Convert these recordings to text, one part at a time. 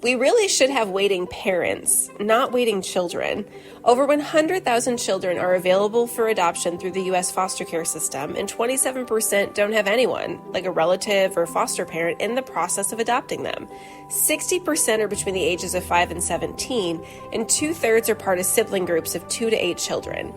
We really should have waiting parents, not waiting children. Over 100,000 children are available for adoption through the U.S. foster care system, and 27% don't have anyone, like a relative or foster parent, in the process of adopting them. 60% are between the ages of 5 and 17, and 2/3 are part of sibling groups of 2 to 8 children.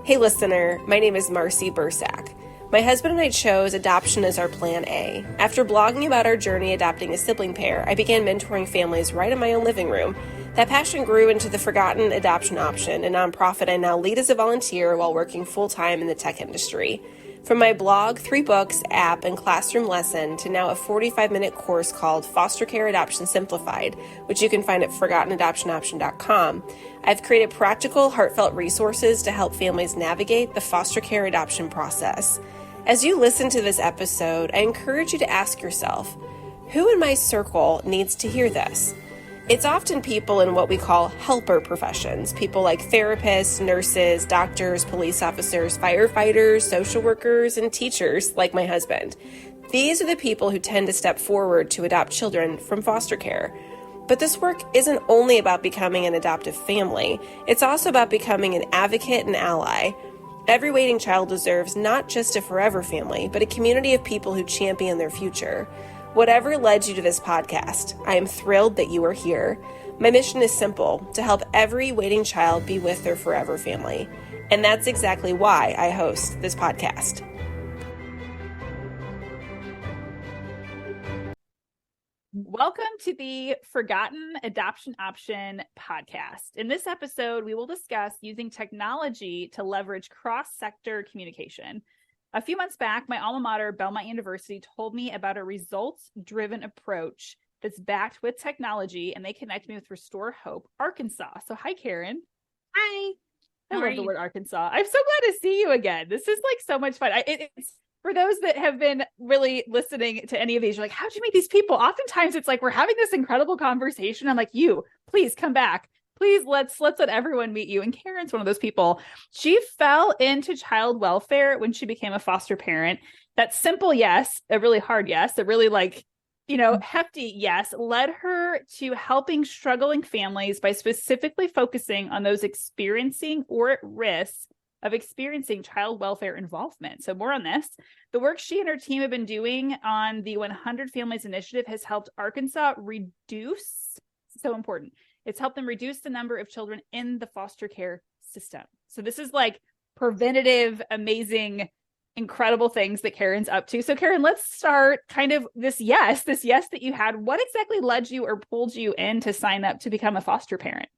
Hey listener, my name is Marcy Bursack. My husband and I chose adoption as our plan A. After blogging about our journey adopting a sibling pair, I began mentoring families right in my own living room. That passion grew into the Forgotten Adoption Option, a nonprofit I now lead as a volunteer while working full-time in the tech industry. From my blog, 3 books, app, and classroom lesson to now a 45-minute course called Foster Care Adoption Simplified, which you can find at ForgottenAdoptionOption.com, I've created practical, heartfelt resources to help families navigate the foster care adoption process. As you listen to this episode, I encourage you to ask yourself, who in my circle needs to hear this? It's often people in what we call helper professions, people like therapists, nurses, doctors, police officers, firefighters, social workers, and teachers like my husband. These are the people who tend to step forward to adopt children from foster care. But this work isn't only about becoming an adoptive family, it's also about becoming an advocate and ally. Every waiting child deserves not just a forever family, but a community of people who champion their future. Whatever led you to this podcast, I am thrilled that you are here. My mission is simple, to help every waiting child be with their forever family. And that's exactly why I host this podcast. Welcome to the Forgotten Adoption Option podcast. In this episode, we will discuss using technology to leverage cross-sector communication. A few months back, my alma mater, Belmont University, told me about a results-driven approach that's backed with technology, and they connect me with Restore Hope, Arkansas. So hi, Karen. Hi. I love the word Arkansas. I'm so glad to see you again. This is like so much fun. It's for those that have been really listening to any of these, you're like, how'd you meet these people? Oftentimes it's like, we're having this incredible conversation. I'm like, you, please come back. Please, let's let everyone meet you. And Karen's one of those people. She fell into child welfare when she became a foster parent. That simple yes, a really hard yes, a really hefty yes, led her to helping struggling families by specifically focusing on those experiencing or at risk of experiencing child welfare involvement. So more on this. The work she and her team have been doing on the 100 Families Initiative has helped Arkansas reduce, so important, it's helped them reduce the number of children in the foster care system. So this is like preventative, amazing, incredible things that Karen's up to. So Karen, let's start kind of this yes that you had. What exactly led you or pulled you in to sign up to become a foster parent?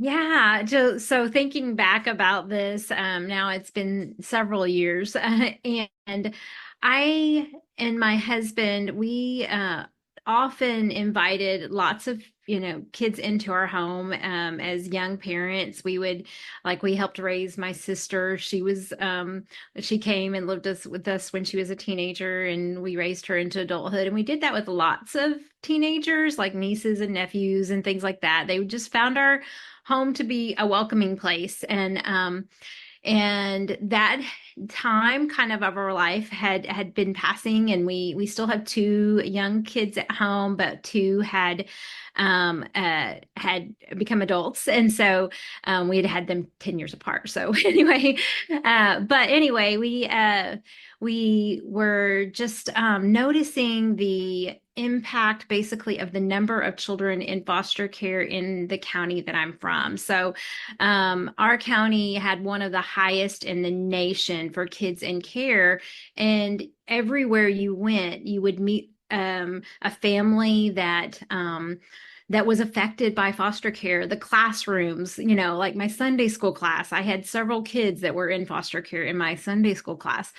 Yeah, so thinking back about this, now it's been several years, and I and my husband, we often invited lots of kids into our home as young parents. We helped raise my sister. She came and lived with us when she was a teenager, and we raised her into adulthood. And we did that with lots of teenagers, like nieces and nephews and things like that. They just found our home to be a welcoming place. And that time kind of our life had been passing, and we still have 2 young kids at home, but 2 had become adults. And so we had them 10 years apart. So anyway, we were just noticing the impact basically of the number of children in foster care in the county that I'm from. So our county had one of the highest in the nation for kids in care. And everywhere you went, you would meet a family that was affected by foster care. The classrooms, like my Sunday school class, I had several kids that were in foster care in my Sunday school class.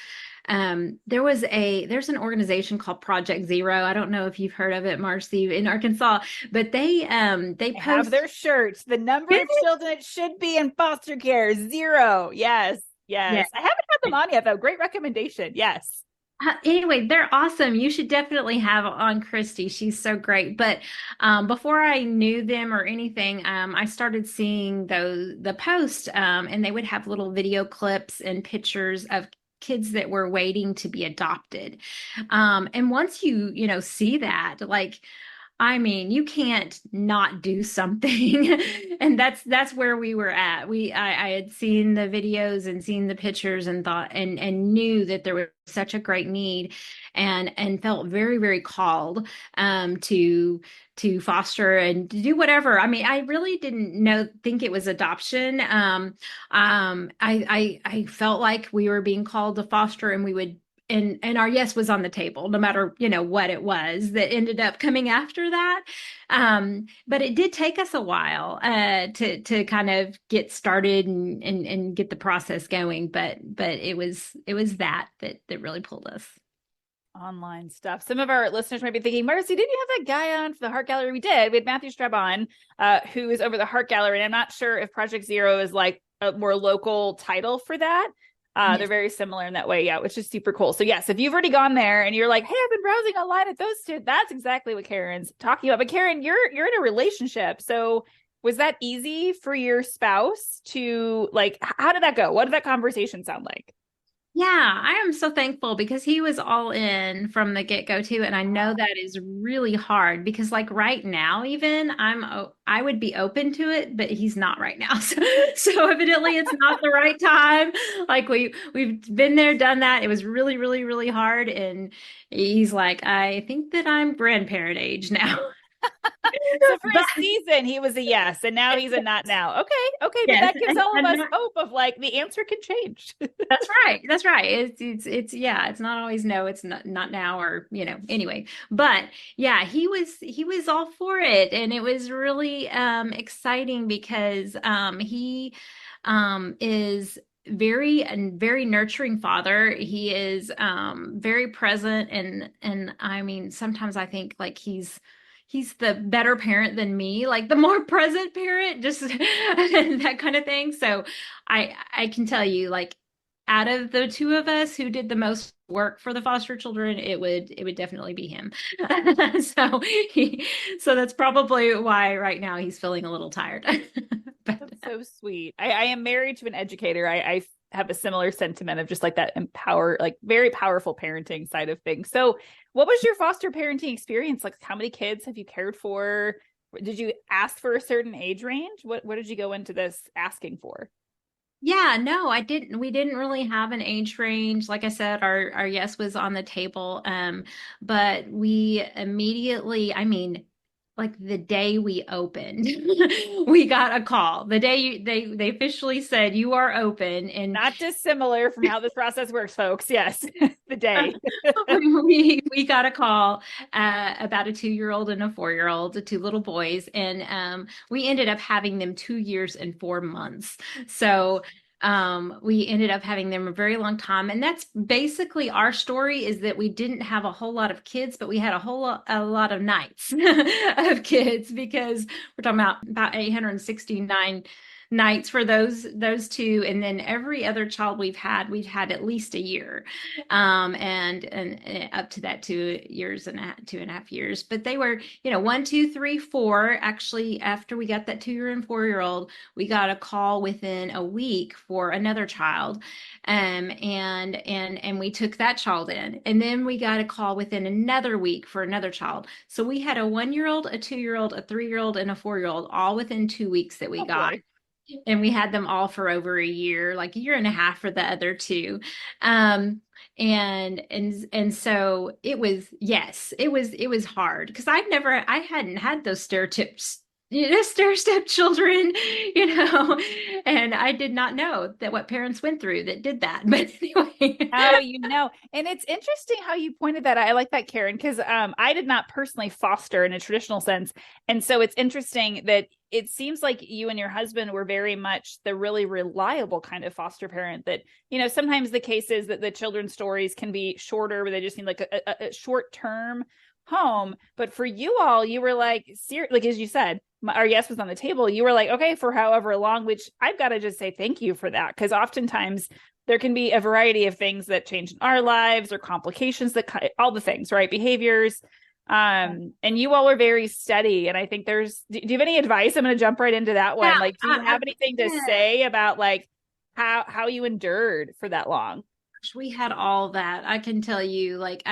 There's an organization called Project Zero. I don't know if you've heard of it, Marcy, in Arkansas, but they have their shirts. The number of children that should be in foster care, 0. Yes. I haven't had them on yet, though. Great recommendation. Yes. Anyway, they're awesome. You should definitely have on Christy. She's so great. But before I knew them or anything, I started seeing the posts, and they would have little video clips and pictures of kids that were waiting to be adopted. And once you see that, like, I mean, you can't not do something. And that's where we were at. I had seen the videos and seen the pictures and thought and knew that there was such a great need and felt very, very called to foster and to do whatever. I mean, I really didn't think it was adoption. I felt like we were being called to foster and we would and our yes was on the table no matter what it was that ended up coming after that. But it did take us a while to kind of get started and get the process going, but it was that really pulled us. Online stuff. Some of our listeners might be thinking, Marcy, didn't you have that guy on for the Heart Gallery? We did. We had Matthew Streb on, who is over the Heart Gallery. And I'm not sure if Project Zero is like a more local title for that. Yes. They're very similar in that way. Yeah, which is super cool. So yes, if you've already gone there and you're like, hey, I've been browsing online at those two, that's exactly what Karen's talking about. But Karen, you're in a relationship. So was that easy for your spouse to like, how did that go? What did that conversation sound like? Yeah, I am so thankful because he was all in from the get-go too. And I know that is really hard because like right now, even I would be open to it, but he's not right now. So evidently it's not the right time. Like we've been there, done that. It was really, really, really hard. And he's like, I think that I'm grandparent age now. So for a season, he was a yes, and now he's a not now. Okay, but Yes, that gives all of us hope of like the answer can change. That's right. That's right. It's yeah, it's not always no, it's not now or anyway. But yeah, he was all for it and it was really exciting because he is very nurturing father. He is very present and I mean sometimes I think like he's the better parent than me, like the more present parent, just that kind of thing. So I can tell you, like, out of the two of us who did the most work for the foster children, it would definitely be him. So so that's probably why right now he's feeling a little tired. That's so sweet. I am married to an educator. I have a similar sentiment of just like that like very powerful parenting side of things. So what was your foster parenting experience? Like how many kids have you cared for? Did you ask for a certain age range? What did you go into this asking for? Yeah, no, I didn't. We didn't really have an age range. Like I said, our yes was on the table. But we immediately, I mean, like the day we opened, we got a call. The day they officially said you are open, and not dissimilar from how this process works, folks. Yes, the day we got a call about a 2-year-old and a 4-year-old, two little boys, and we ended up having them 2 years and 4 months. So we ended up having them a very long time. And that's basically our story is that we didn't have a whole lot of kids, but we had a lot of nights of kids because we're talking about 869 nights for those two. And then every other child we've had at least a year. And up to that 2 years and 2.5 years. But they were, 1, 2, 3, 4. Actually, after we got that 2-year and 4-year-old, we got a call within a week for another child. And we took that child in. And then we got a call within another week for another child. So we had a 1-year-old, a 2-year-old, a 3-year-old, and a 4-year-old all within 2 weeks that we got. Boy. And we had them all for over a year, like a year and a half for the other two. And so it was, yes, it was hard because I hadn't had those stereotypes, stair step children, and I did not know that what parents went through that did that. But anyway. And it's interesting how you pointed that. I like that, Karen, because I did not personally foster in a traditional sense. And so it's interesting that it seems like you and your husband were very much the really reliable kind of foster parent that, sometimes the case is that the children's stories can be shorter, where they just need like a short term home. But for you all, you were like, like, as you said, our yes was on the table. You were like, okay, for however long, which I've got to just say thank you for that. Because oftentimes there can be a variety of things that change in our lives or complications that all the things, right? Behaviors. And you all were very steady. And I think do you have any advice? I'm going to jump right into that one. Yeah, like, do you have anything to say about like how you endured for that long? We had all that. I can tell you, like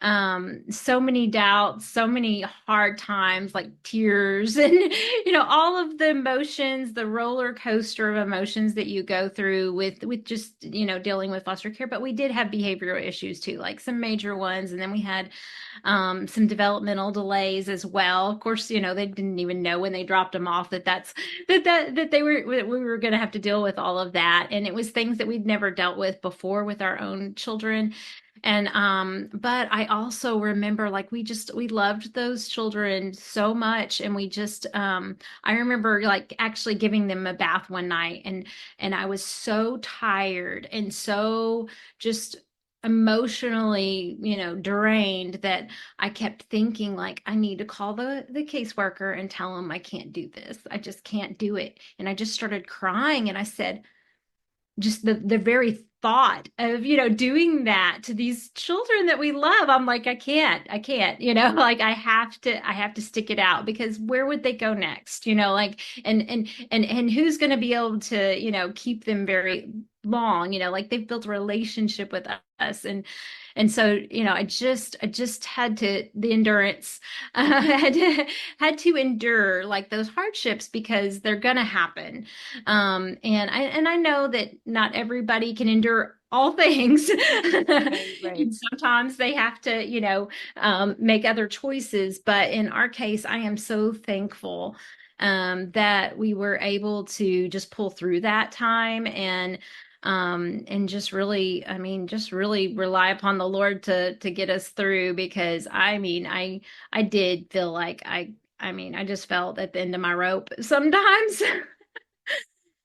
so many doubts, so many hard times, like tears, and all of the emotions, the roller coaster of emotions that you go through with just dealing with foster care. But we did have behavioral issues too, like some major ones, and then we had some developmental delays as well. Of course, they didn't even know when they dropped them off that we were going to have to deal with all of that, and it was things that we'd never dealt with before with our own children. And but I also remember, like, we loved those children so much, and we just I remember like actually giving them a bath one night, and I was so tired and so just emotionally drained that I kept thinking, like, I need to call the caseworker and tell them I can't do this. I just can't do it. And I just started crying, and I said, just the very thought of doing that to these children that we love, I'm like, I can't like, I have to stick it out, because where would they go next, like, and who's going to be able to keep them very long, like, they've built a relationship with us. And so I just had to, the endurance, had to endure like those hardships, because they're gonna happen. And I know that not everybody can endure all things. Right. And sometimes they have to make other choices. But in our case, I am so thankful that we were able to just pull through that time, and just really, just really rely upon the Lord to get us through. Because I did feel like I just felt at the end of my rope sometimes.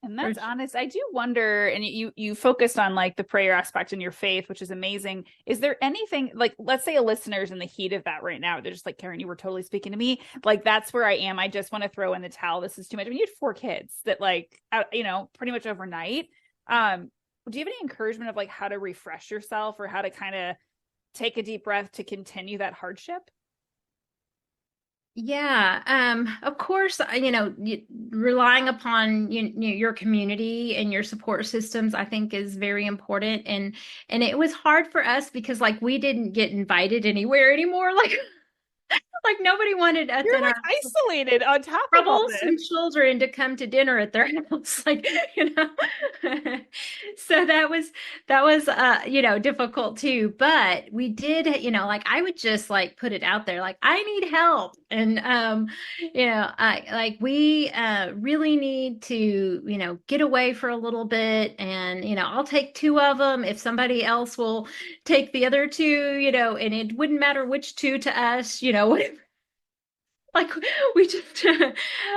And that's honest. I do wonder, and you focused on like the prayer aspect and your faith, which is amazing. Is there anything, like, let's say a listener's in the heat of that right now, they're just like, Karen, you were totally speaking to me. Like, that's where I am. I just want to throw in the towel. This is too much. I mean, you had 4 kids that, like, pretty much overnight. Do you have any encouragement of like how to refresh yourself, or how to kind of take a deep breath to continue that hardship? Yeah, of course, relying upon your community and your support systems, I think, is very important. And it was hard for us because, like, we didn't get invited anywhere anymore. Like nobody wanted us You're in like our isolated on top of all troublesome this. children to come to dinner at their house, like, so that was difficult too. But we did, like, I would just like put it out there, like, I need help. And I like, we really need to get away for a little bit, and I'll take 2 of them if somebody else will take the other 2, and it wouldn't matter which 2 to us, like, we just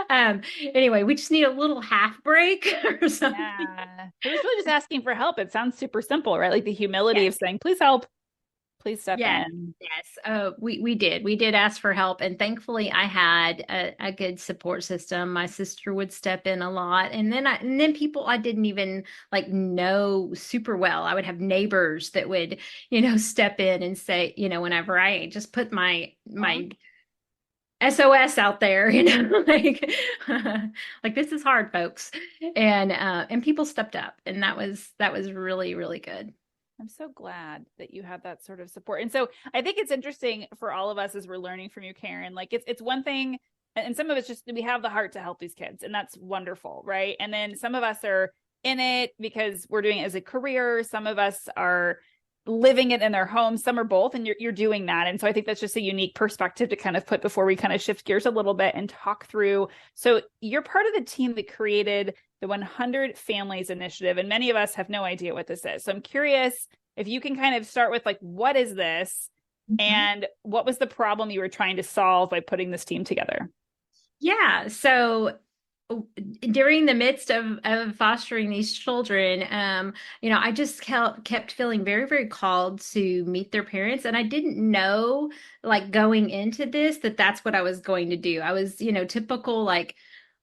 anyway, we just need a little half break or something. Yeah. It was really just asking for help. It sounds super simple, right? Like the humility Yes. of saying, please help, please step Yes, in. yes. We did ask for help, and thankfully I had a good support system. My sister would step in a lot, and then people I didn't even like know super well. I would have neighbors that would step in and say, whenever I just put my SOS out there, like, like, this is hard, folks. And people stepped up, and that was really, really good. I'm so glad that you had that sort of support. And so I think it's interesting for all of us as we're learning from you, Karen. Like, it's one thing, and some of it's just we have the heart to help these kids, and that's wonderful, right? And then some of us are in it because we're doing it as a career. Some of us are living it in their homes, some are both, and you're doing that. And so I think that's just a unique perspective to kind of put before we kind of shift gears a little bit and talk through. So you're part of the team that created the 100 Families Initiative, and many of us have no idea what this is. So I'm curious if you can kind of start with, like, what is this, and what was the problem you were trying to solve by putting this team together? Yeah, so during the midst of fostering these children, I just kept feeling very, very called to meet their parents. And I didn't know, like, going into this, that that's what I was going to do. I was, typical, like,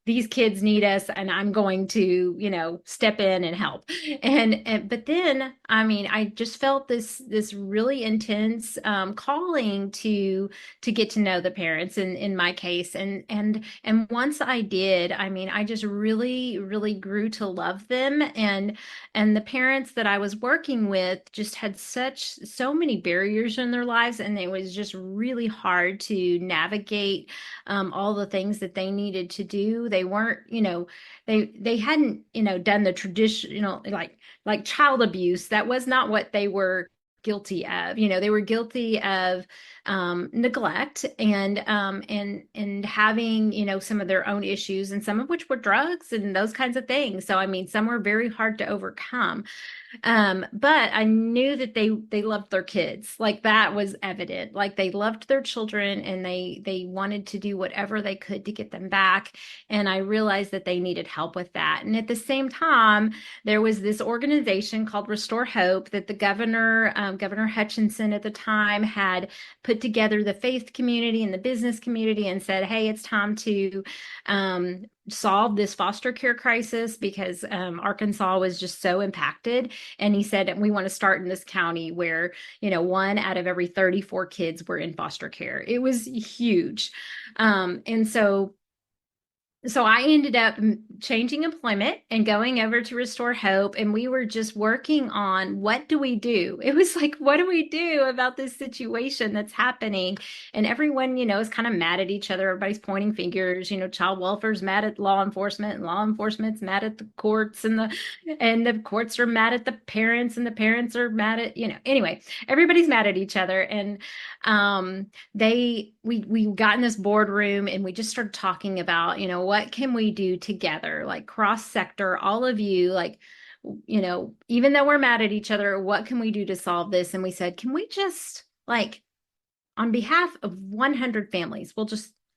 these kids need us and I'm going to, step in and help. But then, I mean, I just felt this really intense calling to get to know the parents in my case. And once I did, I mean, I just really, really grew to love them. And the parents that I was working with just had so many barriers in their lives, and it was just really hard to navigate all the things that they needed to do. They weren't, they hadn't, done the traditional, like child abuse. That was not what they were guilty of. They were guilty of neglect and having, some of their own issues, and some of which were drugs and those kinds of things. So I mean, some were very hard to overcome. But I knew that they loved their kids. Like, that was evident. Like, they loved their children, and they wanted to do whatever they could to get them back. And I realized that they needed help with that. And at the same time, there was this organization called Restore Hope that the Governor Hutchinson at the time had put together the faith community and the business community and said, hey, it's time to solve this foster care crisis, because Arkansas was just so impacted. And he said, we want to start in this county where, 1 out of every 34 kids were in foster care. It was huge. And so I ended up changing employment and going over to Restore Hope. And we were just working on, what do we do? It was like, what do we do about this situation that's happening? And everyone, is kind of mad at each other. Everybody's pointing fingers. Child welfare's mad at law enforcement, and law enforcement's mad at the courts, and the courts are mad at the parents, and the parents are mad at, anyway, everybody's mad at each other. And we got in this boardroom, and we just started talking about, what can we do together, like cross sector, all of you, like, even though we're mad at each other, what can we do to solve this? And we said, can we just, like, on behalf of 100 families,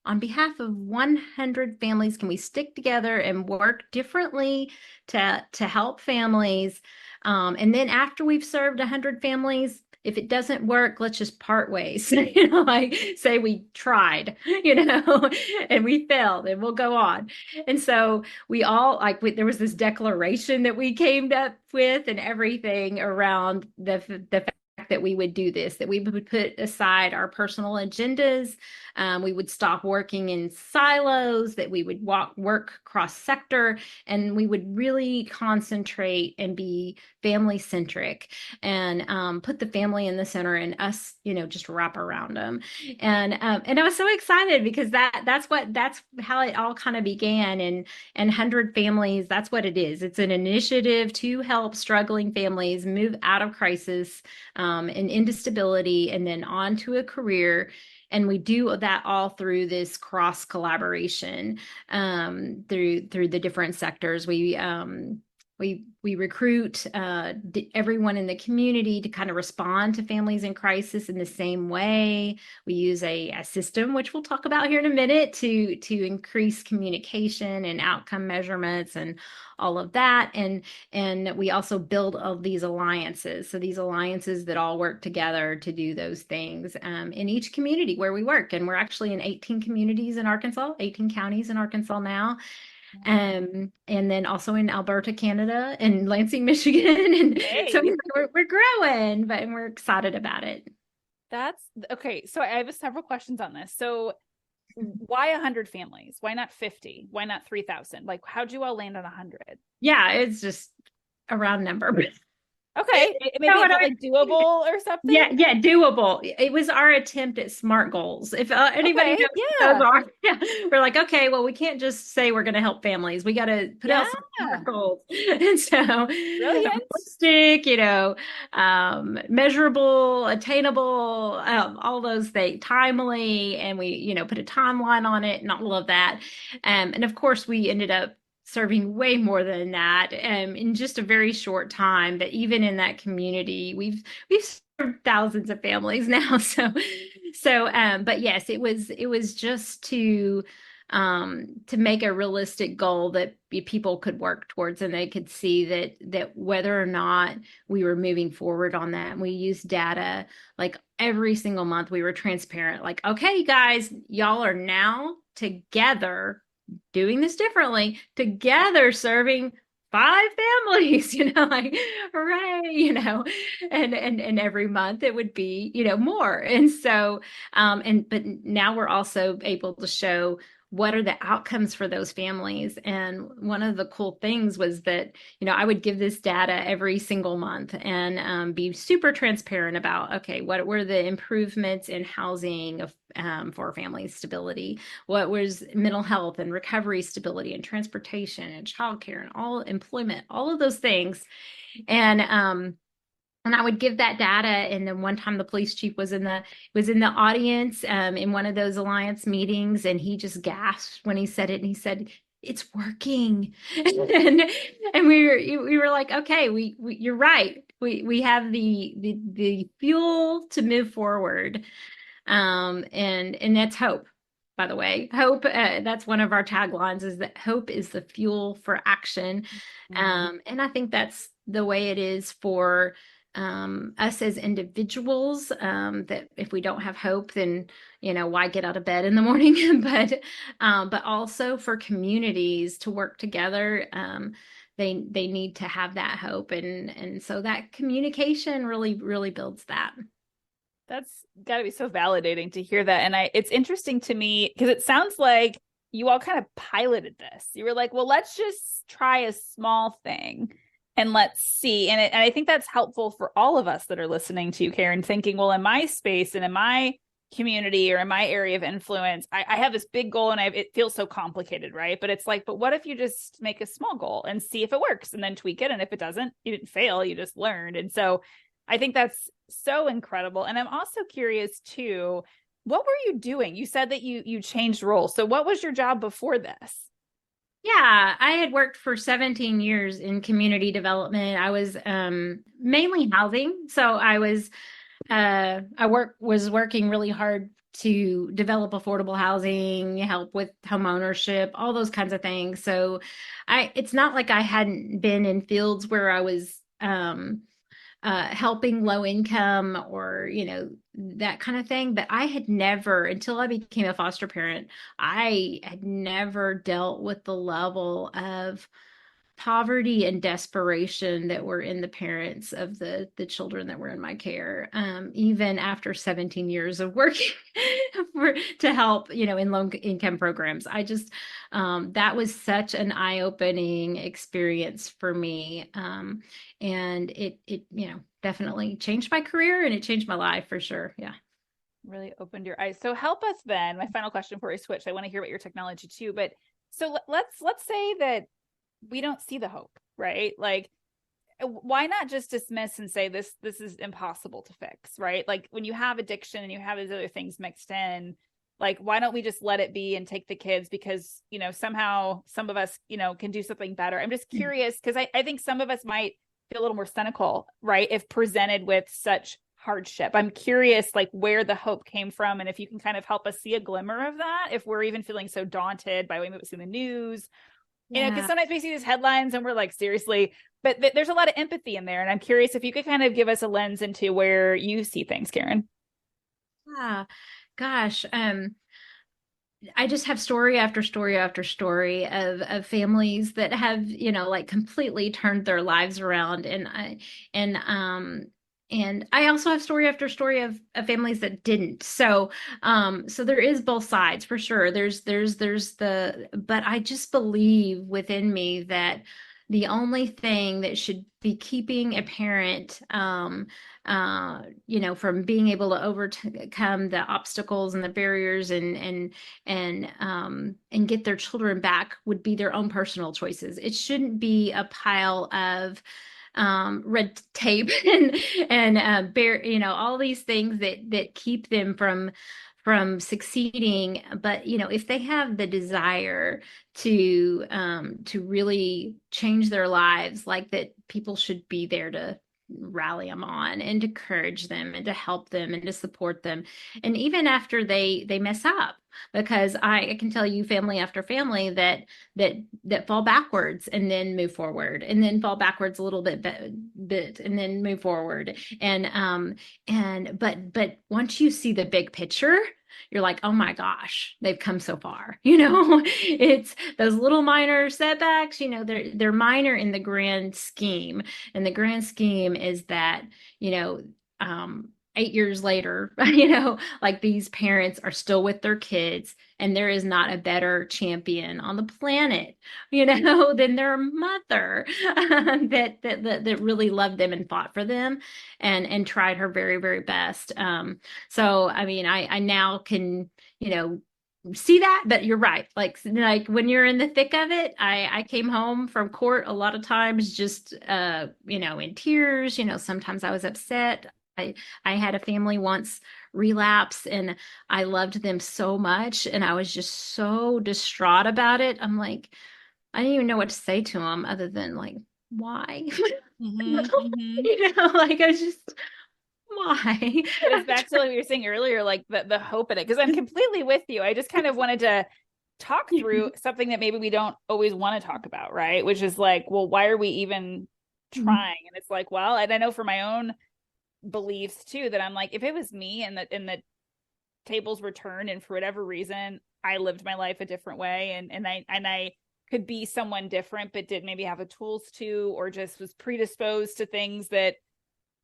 on behalf of 100 families, can we stick together and work differently to help families? And then after we've served 100 families, if it doesn't work, let's just part ways, like, say we tried, and we failed, and we'll go on. And so we all, there was this declaration that we came up with and everything around the fact that we would do this, that we would put aside our personal agendas. We would stop working in silos, that we would work cross sector, and we would really concentrate and be family centric, and put the family in the center, and us, just wrap around them. And I was so excited, because that's how it all kind of began. And 100 families, that's what it is. It's an initiative to help struggling families move out of crisis and into stability, and then on to a career. And we do that all through this cross collaboration through the different sectors. We recruit everyone in the community to kind of respond to families in crisis in the same way. We use a system, which we'll talk about here in a minute, to increase communication and outcome measurements and all of that. And we also build all these alliances. So these alliances that all work together to do those things in each community where we work. And we're actually in 18 communities in Arkansas, 18 counties in Arkansas now. And then also in Alberta, Canada, and Lansing, Michigan. And so we're growing, but we're excited about it. That's okay. So I have several questions on this. So why 100 families? Why not 50? Why not 3,000? Like, how'd you all land on 100? Yeah, it's just a round number. Okay, maybe it's like doable or something. Yeah, doable. It was our attempt at SMART goals. If anybody knows what those are, we're like, okay, well, we can't just say we're going to help families. We got to put out some SMART goals. And so, realistic, measurable, attainable, all those things, timely, and we, put a timeline on it and all of that. And of course, we ended up serving way more than that in just a very short time. But even in that community, we've served thousands of families now. But yes, it was just to make a realistic goal that people could work towards, and they could see that whether or not we were moving forward on that. And we used data, like every single month we were transparent, like, okay, guys, y'all are now together doing this differently, together serving 5 families, like, hooray, and every month it would be, more. And so, but now we're also able to show what are the outcomes for those families. And one of the cool things was that, I would give this data every single month and be super transparent about, okay, what were the improvements in housing for family stability? What was mental health and recovery stability and transportation and childcare and all employment, all of those things. And I would give that data. And then one time the police chief was in the audience in one of those alliance meetings, and he just gasped when he said it. And he said, "It's working." and we were like, okay, we you're right. We have the fuel to move forward. And that's hope. By the way, hope, that's one of our taglines, is that hope is the fuel for action. And I think that's the way it is for us as individuals, that if we don't have hope, then, why get out of bed in the morning? But also for communities to work together. They need to have that hope. And so that communication really, really builds that. That's got to be so validating to hear that. And it's interesting to me because it sounds like you all kind of piloted this. You were like, well, let's just try a small thing and let's see. And I think that's helpful for all of us that are listening to you, Karen, thinking, well, in my space and in my community or in my area of influence, I have this big goal and it feels so complicated, right? But it's like, but what if you just make a small goal and see if it works and then tweak it? And if it doesn't, you didn't fail, you just learned. And so I think that's so incredible. And I'm also curious too, what were you doing? You said that you changed roles. So what was your job before this? Yeah, I had worked for 17 years in community development. I was mainly housing. So I was working really hard to develop affordable housing, help with home ownership, all those kinds of things. So it's not like I hadn't been in fields where I was helping low income or, that kind of thing. But I had never, until I became a foster parent, I had never dealt with the level of poverty and desperation that were in the parents of the children that were in my care, even after 17 years of working to help, in low income programs. I just, that was such an eye-opening experience for me. And it, definitely changed my career, and it changed my life for sure. Yeah. Really opened your eyes. So help us then. My final question before we switch, I want to hear about your technology too, but so let's say that we don't see the hope, right? Like, why not just dismiss and say this is impossible to fix, right? Like when you have addiction and you have these other things mixed in, like, why don't we just let it be and take the kids because, somehow some of us, can do something better. I'm just curious because I think some of us might feel a little more cynical, right? If presented with such hardship. I'm curious, like, where the hope came from. And if you can kind of help us see a glimmer of that, if we're even feeling so daunted by what we see in the news, because sometimes we see these headlines and we're like, seriously, but there's a lot of empathy in there. And I'm curious if you could kind of give us a lens into where you see things, Karen. Yeah, gosh. I just have story after story after story of families that have, like completely turned their lives around. And I also have story after story of families that didn't. So there is both sides for sure. But I just believe within me that the only thing that should be keeping a parent, from being able to overcome the obstacles and the barriers and get their children back would be their own personal choices. It shouldn't be a pile of red tape and all these things that keep them from succeeding. But if they have the desire to really change their lives, like that, people should be there to rally them on and to encourage them and to help them and to support them. And even after they mess up, because I can tell you family after family that fall backwards and then move forward, and then fall backwards a little bit and then move forward. But once you see the big picture, you're like, oh my gosh, they've come so far. It's those little minor setbacks, they're minor in the grand scheme. And the grand scheme is that, you know, 8 years later, like these parents are still with their kids, and there is not a better champion on the planet, than their mother that really loved them and fought for them and tried her very, very best. So, I mean, I now can, see that, but you're right. Like when you're in the thick of it, I came home from court a lot of times just, in tears, sometimes I was upset. I had a family once relapse, and I loved them so much, and I was just so distraught about it. I'm like, I didn't even know what to say to them other than like, why? Like I was just, why? It goes back to what you were saying earlier, like the hope in it, because I'm completely with you. I just kind of wanted to talk through something that maybe we don't always want to talk about, right? Which is like, well, why are we even trying? And it's like, well, and I know for my own beliefs too, that I'm like, if it was me and the tables were turned, and for whatever reason I lived my life a different way, and I could be someone different, but didn't maybe have the tools to, or just was predisposed to things that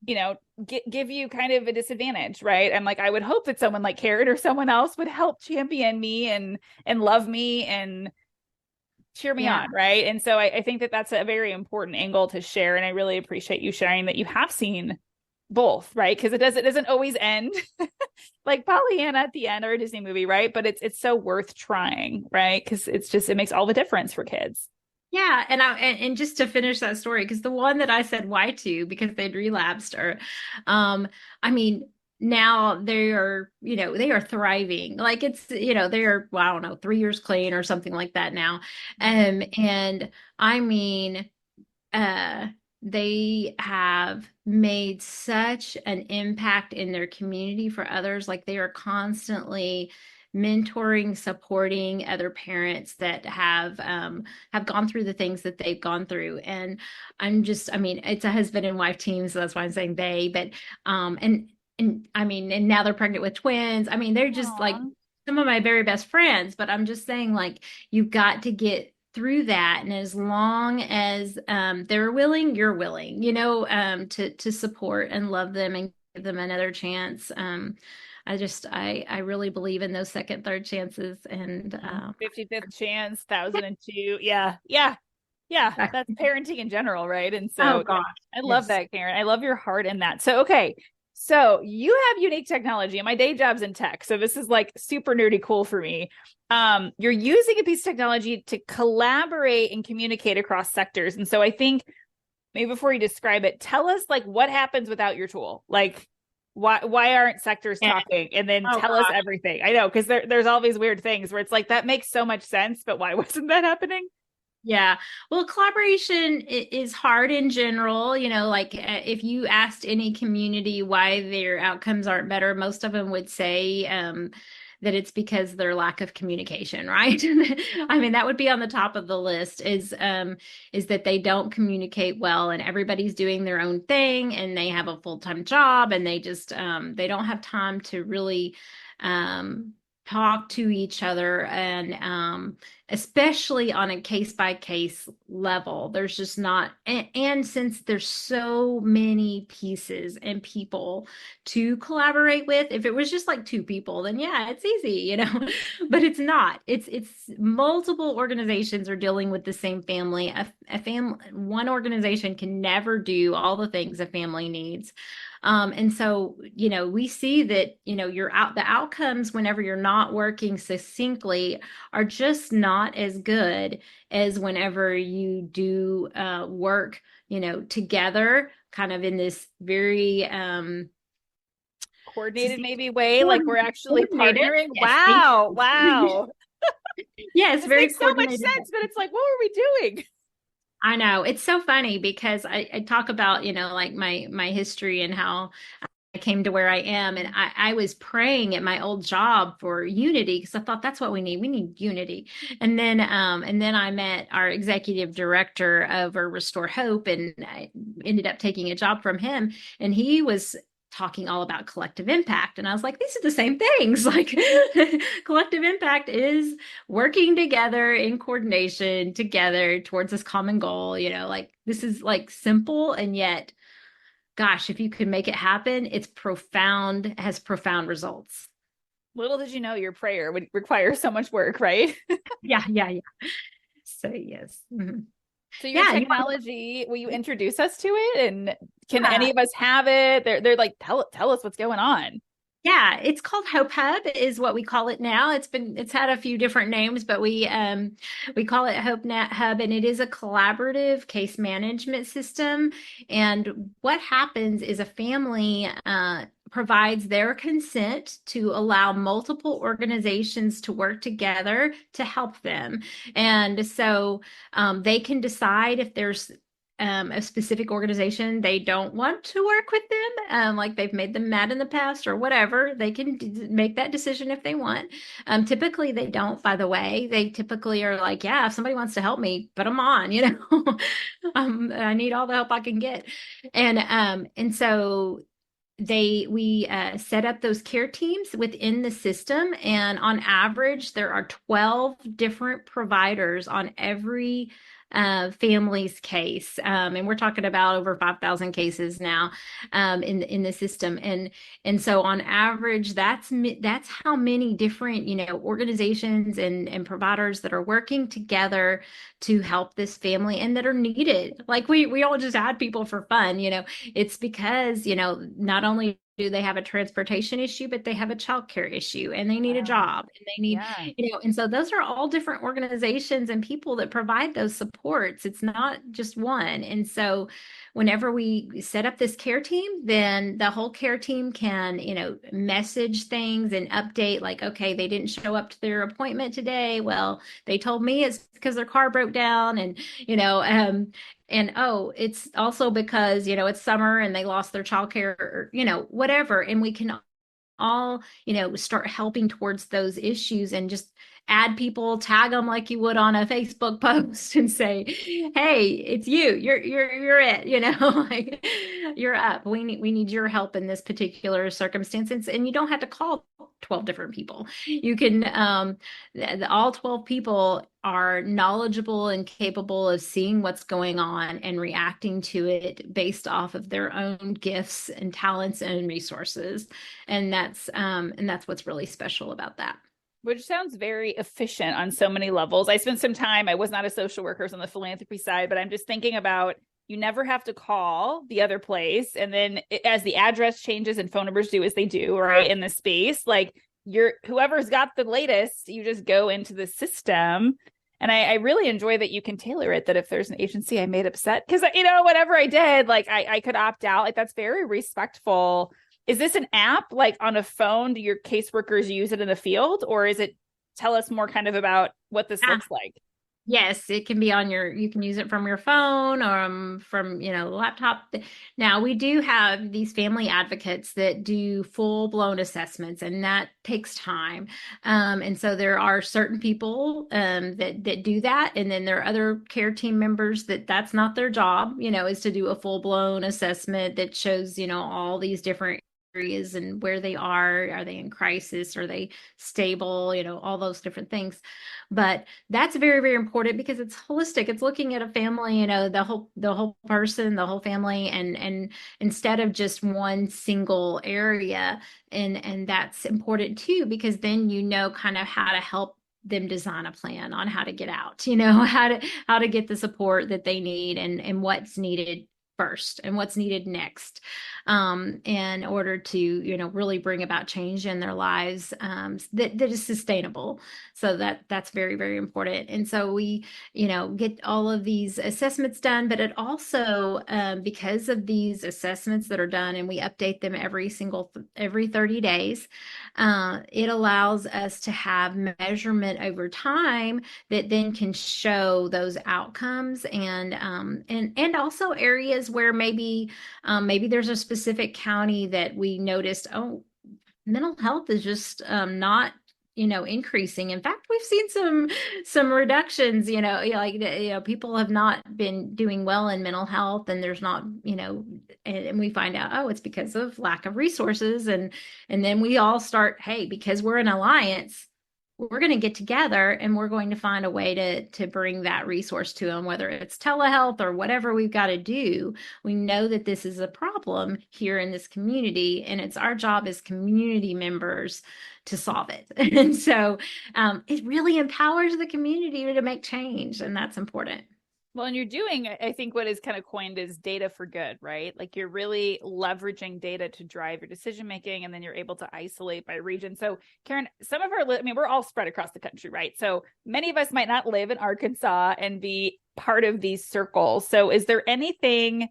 give you kind of a disadvantage, right? I'm like, I would hope that someone like Karen or someone else would help champion me and love me and cheer me on, right? And so I think that that's a very important angle to share, and I really appreciate you sharing that you have seen both, right? Because it doesn't always end like Pollyanna at the end or a Disney movie, right? But it's so worth trying, right? Because it makes all the difference for kids. Yeah, and just to finish that story, because the one that I said why to, because they'd relapsed, or I mean, now they are thriving. Like it's, they are, well, I don't know, 3 years clean or something like that now. And I mean, they have made such an impact in their community for others. Like they are constantly mentoring, supporting other parents that have gone through the things that they've gone through. And I mean, it's a husband and wife team, so that's why I'm saying they, but and I mean, and now they're pregnant with twins. I mean, they're just like some of my very best friends, but I'm just saying, like, you've got to get through that. And as long as they're willing, you're willing, to support and love them and give them another chance. I really believe in those second, third chances, and 55th chance, 1002. Yeah. That's parenting in general, right? And so oh gosh, I love that, Karen. I love your heart in that. So okay, so you have unique technology, and my day job's in tech, so this is like super nerdy cool for me. You're using a piece of technology to collaborate and communicate across sectors. And so I think maybe before you describe it, tell us like what happens without your tool. Like why aren't sectors talking? And then tell us everything. I know, because there's all these weird things where it's like, that makes so much sense, but why wasn't that happening? Yeah. Well, collaboration is hard in general. Like if you asked any community why their outcomes aren't better, most of them would say that it's because their lack of communication, right? I mean, that would be on the top of the list is that they don't communicate well, and everybody's doing their own thing, and they have a full-time job, and they just they don't have time to really talk to each other, and especially on a case-by-case level. There's just not, and since there's so many pieces and people to collaborate with, if it was just like two people, then yeah, it's easy, but it's not. It's multiple organizations are dealing with the same family. A family, one organization can never do all the things a family needs. And so, we see that, the outcomes whenever you're not working succinctly are just not as good as whenever you do work, together, kind of in this very coordinated maybe way, like we're actually partnering. Yes. Wow. Yes, very makes so much sense, but it's like, what were we doing? I know. It's so funny because I talk about, like my history and how came to where I am, and I was praying at my old job for unity because I thought that's what we need. We need unity. And then I met our executive director over Restore Hope, and I ended up taking a job from him, and he was talking all about collective impact. And I was like, these are the same things. Like collective impact is working together in coordination together towards this common goal. Like this is like simple, and yet gosh, if you could make it happen, it's profound, has profound results. Little did you know your prayer would require so much work, right? Yeah. So yes. Mm-hmm. So your Yeah, technology, will you introduce us to it? And can any of us have it? They're like, tell us what's going on. Yeah, it's called Hope Hub is what we call it now. It's had a few different names, but we call it Hope Net Hub, and it is a collaborative case management system. And what happens is a family provides their consent to allow multiple organizations to work together to help them. And so they can decide if there's a specific organization they don't want to work with them, like they've made them mad in the past or whatever. They can make that decision if they want. Typically they don't, by the way. They typically are like, yeah, if somebody wants to help me, put them on, I need all the help I can get. And so we set up those care teams within the system, and on average there are 12 different providers on every family's case, and we're talking about over 5,000 cases now in the system, and so on average that's how many different organizations and providers that are working together to help this family and that are needed. Like we all just add people for fun. It's because not only do they have a transportation issue, but they have a childcare issue, and they need a job, and they need, and so those are all different organizations and people that provide those supports. It's not just one. And so whenever we set up this care team, then the whole care team can, message things and update, like, okay, they didn't show up to their appointment today. Well, they told me it's because their car broke down, and, and oh, it's also because, it's summer and they lost their childcare, or, whatever. And we can all, start helping towards those issues, and just add people, tag them like you would on a Facebook post, and say, hey, it's you, you're it, like you're up. We need your help in this particular circumstance. And you don't have to call 12 different people. You can, all 12 people are knowledgeable and capable of seeing what's going on and reacting to it based off of their own gifts and talents and resources. And that's what's really special about that. Which sounds very efficient on so many levels. I spent some time, I was not a social worker, on the philanthropy side, but I'm just thinking about, you never have to call the other place. And then as the address changes and phone numbers do as they do, right, in the space, like whoever's got the latest, you just go into the system. And I really enjoy that you can tailor it, that if there's an agency I made upset, because, whatever I did, like I could opt out. Like that's very respectful. Is this an app, like on a phone? Do your caseworkers use it in the field, or is it, tell us more kind of about what this looks like? Yes, it can be you can use it from your phone or from, laptop. Now, we do have these family advocates that do full blown assessments, and that takes time. And so there are certain people that do that. And then there are other care team members that's not their job, is to do a full blown assessment that shows, all these different areas and where they are they in crisis, are they stable, all those different things. But that's very, very important because it's holistic. It's looking at a family, the whole person, the whole family, and instead of just one single area. And that's important too, because then kind of how to help them design a plan on how to get out, how to get the support that they need, and what's needed first and what's needed next, in order to really bring about change in their lives, that is sustainable. So that's very, very important. And so we get all of these assessments done, but it also, because of these assessments that are done, and we update them every 30 days, it allows us to have measurement over time that then can show those outcomes, and also areas where maybe there's a specific county that we noticed, oh, mental health is just not increasing. In fact, we've seen some reductions, people have not been doing well in mental health, and there's not, and we find out, oh, it's because of lack of resources. And then we all start, hey, because we're an alliance, we're going to get together and we're going to find a way to bring that resource to them, whether it's telehealth or whatever we've got to do. We know that this is a problem here in this community, and it's our job as community members to solve it. And so it really empowers the community to make change, and that's important. Well, and you're doing, I think, what is kind of coined as data for good, right? Like you're really leveraging data to drive your decision making, and then you're able to isolate by region. So, Karen, some of we're all spread across the country, right? So many of us might not live in Arkansas and be part of these circles. So, is there anything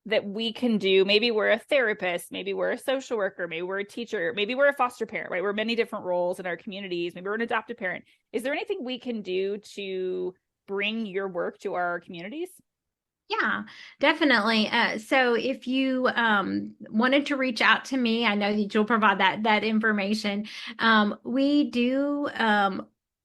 that we can do? Maybe we're a therapist, maybe we're a social worker, maybe we're a teacher, maybe we're a foster parent, right? We're many different roles in our communities. Maybe we're an adoptive parent. Is there anything we can do to bring your work to our communities? Yeah, definitely. So if you wanted to reach out to me, I know that you'll provide that information. We do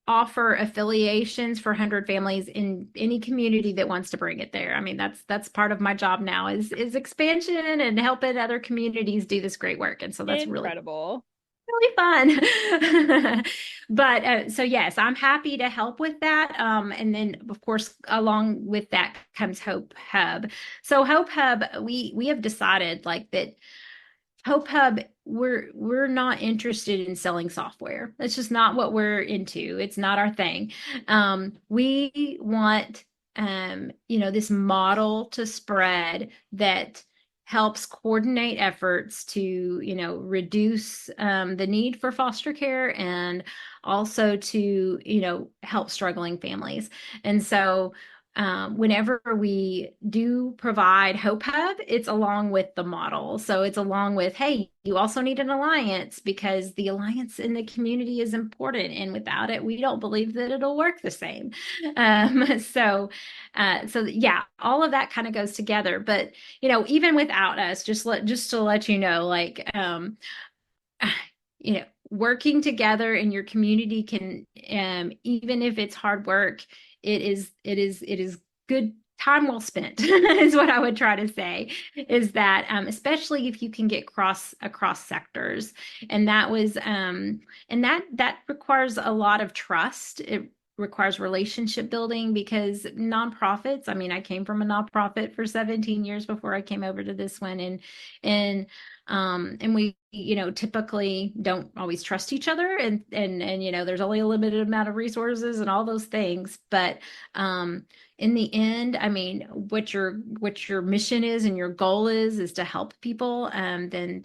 offer affiliations for 100 families in any community that wants to bring it there. I mean, that's part of my job now is expansion and helping other communities do this great work. And so that's incredible. Really fun. But so yes, I'm happy to help with that. And then of course, along with that comes Hope Hub. So Hope Hub, we have decided like that Hope Hub, we're not interested in selling software. That's just not what we're into. It's not our thing. We want this model to spread that helps coordinate efforts to, reduce the need for foster care, and also to, help struggling families. And so whenever we do provide Hope Hub, it's along with the model. So it's along with, hey, you also need an alliance, because the alliance in the community is important. And without it, we don't believe that it'll work the same. So yeah, all of that kind of goes together. But, even without us, just to let you know, like, working together in your community can, even if it's hard work, it is good time well spent is what I would try to say, is that especially if you can get across sectors. And that was and that requires a lot of trust. It requires relationship building, because nonprofits, I mean, I came from a nonprofit for 17 years before I came over to this one, and we typically don't always trust each other, and there's only a limited amount of resources and all those things. But in the end, I mean, what your mission is and your goal is to help people, then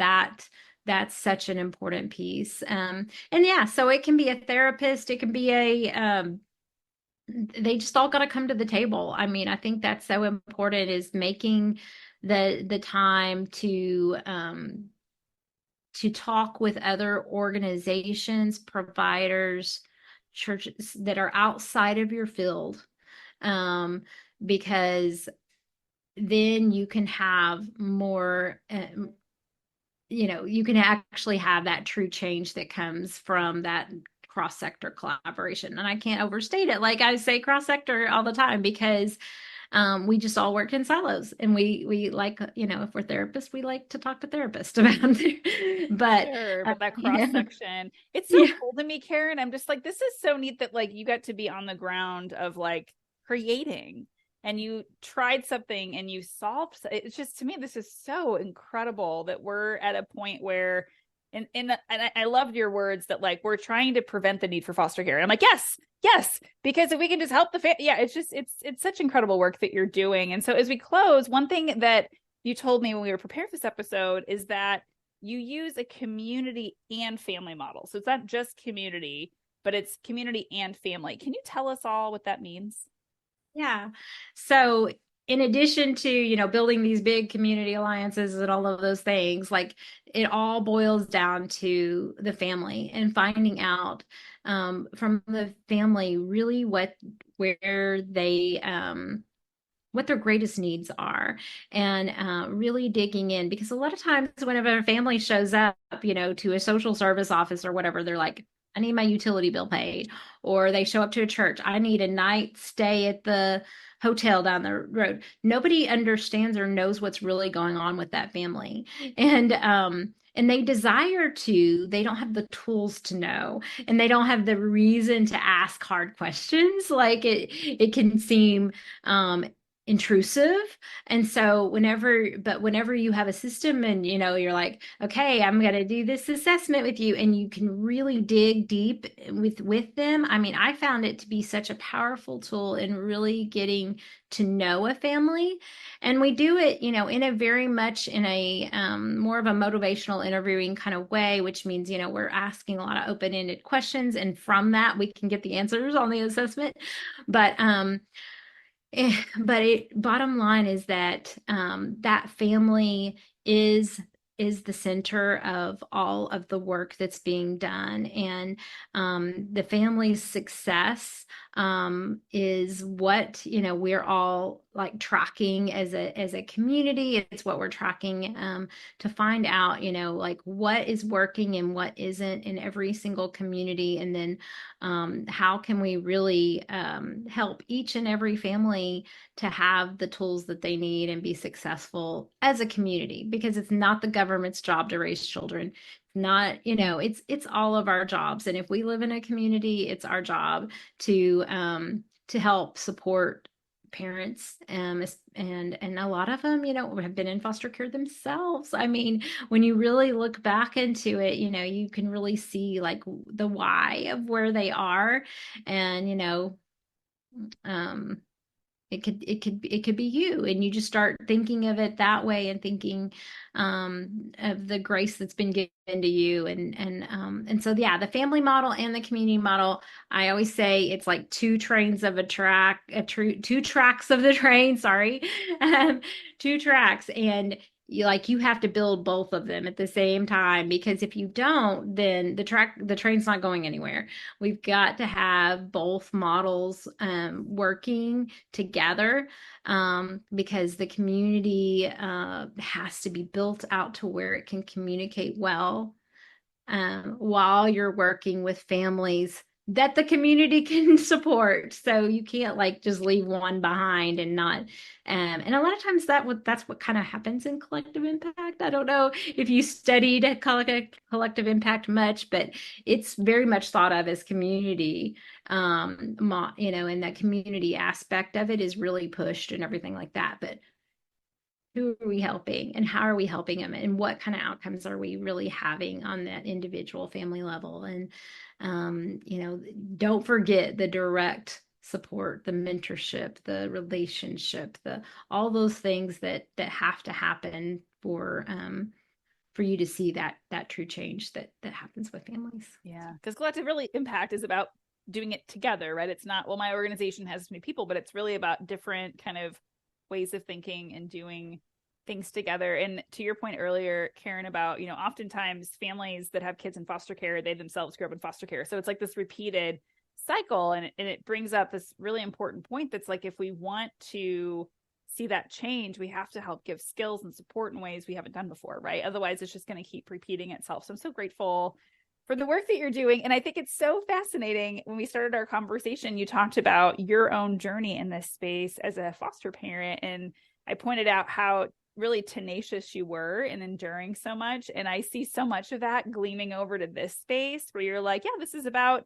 that's such an important piece. And yeah, so it can be a therapist, it can be they just all got to come to the table. I mean, I think that's so important, is making the time to talk with other organizations, providers, churches that are outside of your field, because then you can have more, you can actually have that true change that comes from that cross-sector collaboration. And I can't overstate it. Like I say cross-sector all the time, because we just all work in silos, and we like, if we're therapists, we like to talk to therapists about it. But, sure, but that cross section, it's so cool to me, Karen. I'm just like, this is so neat that like you got to be on the ground of like creating, and you tried something and you solved. It's just, to me, this is so incredible that we're at a point where, and I loved your words that like we're trying to prevent the need for foster care. And I'm like, yes, because if we can just help the family, yeah, it's just it's such incredible work that you're doing. And so as we close, one thing that you told me when we were preparing for this episode is that you use a community and family model. So it's not just community, but it's community and family. Can you tell us all what that means? Yeah. So in addition to, building these big community alliances and all of those things, like it all boils down to the family, and finding out from the family really where they what their greatest needs are, and really digging in, because a lot of times whenever a family shows up, to a social service office or whatever, they're like, I need my utility bill paid, or they show up to a church, I need a night stay at the hotel down the road. Nobody understands or knows what's really going on with that family. And they desire to, they don't have the tools to know, and they don't have the reason to ask hard questions. Like it can seem intrusive. And so whenever you have a system and you're like, okay, I'm going to do this assessment with you, and you can really dig deep with them. I mean, I found it to be such a powerful tool in really getting to know a family. And we do it, in a very much in a more of a motivational interviewing kind of way, which means, we're asking a lot of open-ended questions, and from that we can get the answers on the assessment. But bottom line is that that family is the center of all of the work that's being done, and the family's success is what we're all like tracking as a community. It's what we're tracking to find out like what is working and what isn't in every single community, and then how can we really help each and every family to have the tools that they need and be successful as a community, because it's not the government's job to raise children. Not, it's all of our jobs. And if we live in a community, it's our job to help support parents, and a lot of them have been in foster care themselves. I mean, when you really look back into it, you can really see like the why of where they are. And it could be you, and you just start thinking of it that way, and thinking of the grace that's been given to you. And so yeah, the family model and the community model, I always say it's like two tracks of the train, sorry. Two tracks, and you have to build both of them at the same time, because if you don't, then the train's not going anywhere. We've got to have both models working together, because the community has to be built out to where it can communicate well, while you're working with families that the community can support. So you can't like just leave one behind and not. And a lot of times that's what kind of happens in collective impact. I don't know if you studied collective impact much, but it's very much thought of as community. And that community aspect of it is really pushed and everything like that. But who are we helping, and how are we helping them, and what kind of outcomes are we really having on that individual family level? And don't forget the direct support, the mentorship, the relationship, all those things that have to happen for you to see that true change that happens with families. Yeah, because collective really impact is about doing it together, right? It's not, well, my organization has many people, but it's really about different kind of ways of thinking and doing things together. And to your point earlier, Karen, about, oftentimes families that have kids in foster care, they themselves grew up in foster care. So it's like this repeated cycle. And it brings up this really important point that's like, if we want to see that change, we have to help give skills and support in ways we haven't done before, right? Otherwise, it's just going to keep repeating itself. So I'm so grateful for the work that you're doing. And I think it's so fascinating. When we started our conversation, you talked about your own journey in this space as a foster parent. And I pointed out how really tenacious you were in enduring so much. And I see so much of that gleaming over to this space where you're like, yeah, this is about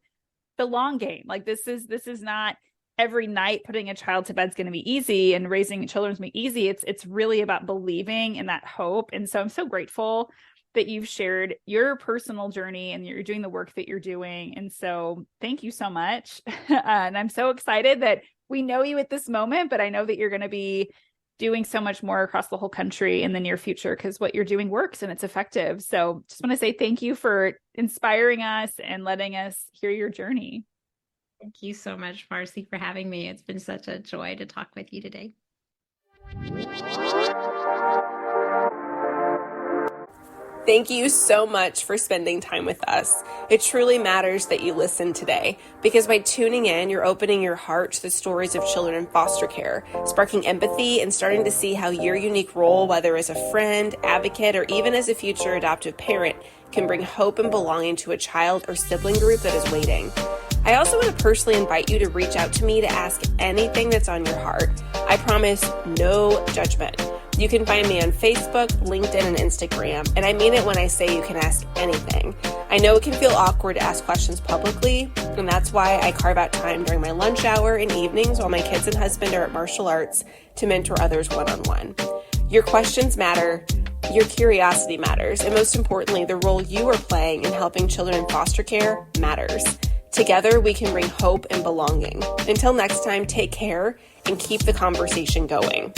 the long game. Like this is not every night putting a child to bed is going to be easy, and raising children is going to be easy. It's really about believing in that hope. And so I'm so grateful that you've shared your personal journey and you're doing the work that you're doing. And so thank you so much. And I'm so excited that we know you at this moment, but I know that you're going to be doing so much more across the whole country in the near future, because what you're doing works and it's effective. So just want to say thank you for inspiring us and letting us hear your journey. Thank you so much, Marcy, for having me. It's been such a joy to talk with you today. Thank you so much for spending time with us. It truly matters that you listen today, because by tuning in, you're opening your heart to the stories of children in foster care, sparking empathy and starting to see how your unique role, whether as a friend, advocate, or even as a future adoptive parent, can bring hope and belonging to a child or sibling group that is waiting. I also want to personally invite you to reach out to me to ask anything that's on your heart. I promise no judgment. You can find me on Facebook, LinkedIn, and Instagram, and I mean it when I say you can ask anything. I know it can feel awkward to ask questions publicly, and that's why I carve out time during my lunch hour and evenings while my kids and husband are at martial arts to mentor others one-on-one. Your questions matter, your curiosity matters, and most importantly, the role you are playing in helping children in foster care matters. Together, we can bring hope and belonging. Until next time, take care and keep the conversation going.